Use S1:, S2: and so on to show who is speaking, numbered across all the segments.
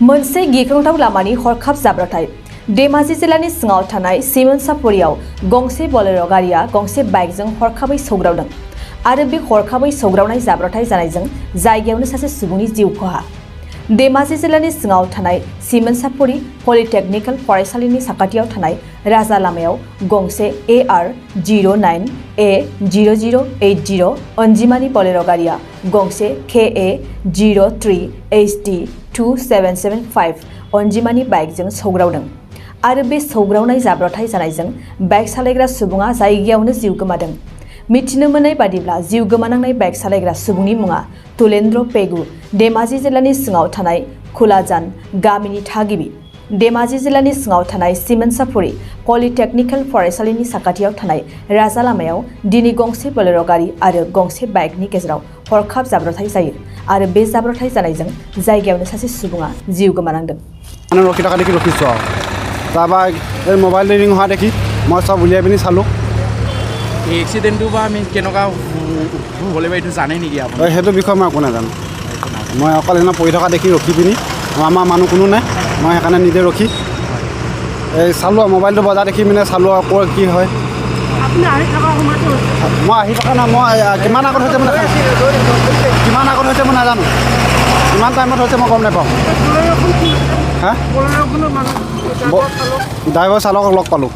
S1: मोनसे गिख्रंथाव लामानि हरखाब जाब्रबथाय धेमाजि जिल्लानि सिङाव थानाय सिमोनसापुरियाव गंसे बोलेरो गारिया गंसे बाइकजों हरखाबै सौग्रावदों आरो बे हरखाबै सौग्रावनाय जाब्रबथाय जानायजों जायगायावनो सासे सुबुंनि जिउ खहा। धेमाजि जिल्लानि सिङाव थानाय सिमोनसापुरि पलिटेकनिकेल फरायसालिनि साखाथियाव थानाय राजा लामायाव गंसे AR09A0080 अनजिमानि बोलेरो गारिया गंसे KA03HD2775 अनजिमानि बाइकजों सौग्रावदों आरो बे सौग्रावनाय जाब्रबथाय जानायजों बाइक सालायग्रा सुबुङा जायगायावनो जिउ गोमादों। मिथिनो मोननाय बादिब्ला जिउ गोमानांनाय बाइक सालायग्रा सुबुंनि मुङा तुलेन्द्र पेगु, धेमाजि जिल्लानि सिङाव थानाय खुलाजान गामिनि थागिबि। धेमाजि जिल्लानि सिङाव थानाय सिमोनसापुरि पलिटेकनिकेल फरायसालिनि साखाथियाव थानाय राजा लामायाव दिनै गंसे बोलेरो गारि आरो गंसे बाइकनि गेजेराव हरखाब जाब्रबथाय जायो आरो बे जाब्रबथाय जानायजों जायगायावनो सासे सुबुङा जिउ गोमानांदों।
S2: ৰখি থকা দেখি ৰখিছোঁ আৰু তাৰপৰা এই মোবাইল ৰিং হোৱা দেখি মই চব উলিয়াই পিনি চালোঁ।
S3: এই এক্সিডেণ্টটো বা আমি কেনেকুৱা হ'লে বা এইটো জানে নেকি আপুনি?
S2: সেইটো বিষয়ে মই একো নাজানো। মই অকল সেইদিনা পঢ়ি থকা দেখি ৰখি পিনি আমাৰ মানুহ কোনো নাই, মই সেইকাৰণে নিজে ৰখি এই চালোঁ আৰু মোবাইলটো বজাৰ দেখি মানে চালোঁ আৰু ক'ৰ কি হয়। মই আহি থকা নাই, মই কিমান আগত হৈছে মই কিমান আগত হৈছে মই নাজানো, কিমান টাইমত হৈছে মই গম নাপাওঁ। হা ড্ৰাইভাৰ চালকক লগ পালোঁ,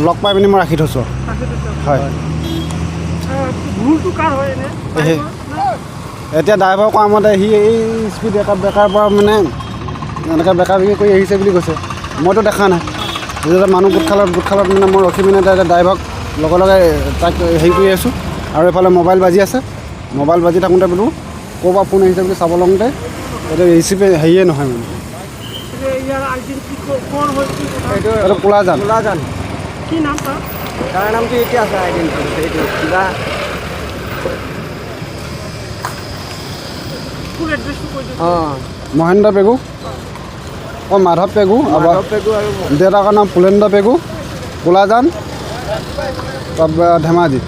S2: লগ পাই পিনি মই ৰাখি থৈছোঁ। হয়, এতিয়া ড্ৰাইভাৰ কোৱা মতে সি এই স্পীড ব্ৰেকাৰ পৰা মানে এনেকৈ বেকা বেকি কৰি আহিছে বুলি কৈছে। মইতো দেখা নাই, যেতিয়া মানুহ গোট খালত মানে মই ৰখি পিনে ড্ৰাইভাৰক লগে লগে তাক হেৰি কৰি আছোঁ আৰু এইফালে মোবাইল বাজি আছে। মোবাইল বাজি থাকোঁতে বোলো ক'ৰ পৰা ফোন আহিছে বুলি চাব লওঁতে এইটো ৰিচিভ হেৰিয়ে নহয় মানে এইটো কোলাজান।
S4: কি নাম তাৰ নামটো এতিয়া আছে আইডেণ্টিটি কিবা
S2: মহেন্দ্ৰ পেগু, মাধৱ পেগু, দেউতাকৰ নাম পুলেন্দ্ৰ পেগু, কোলাজান, ধেমাজি।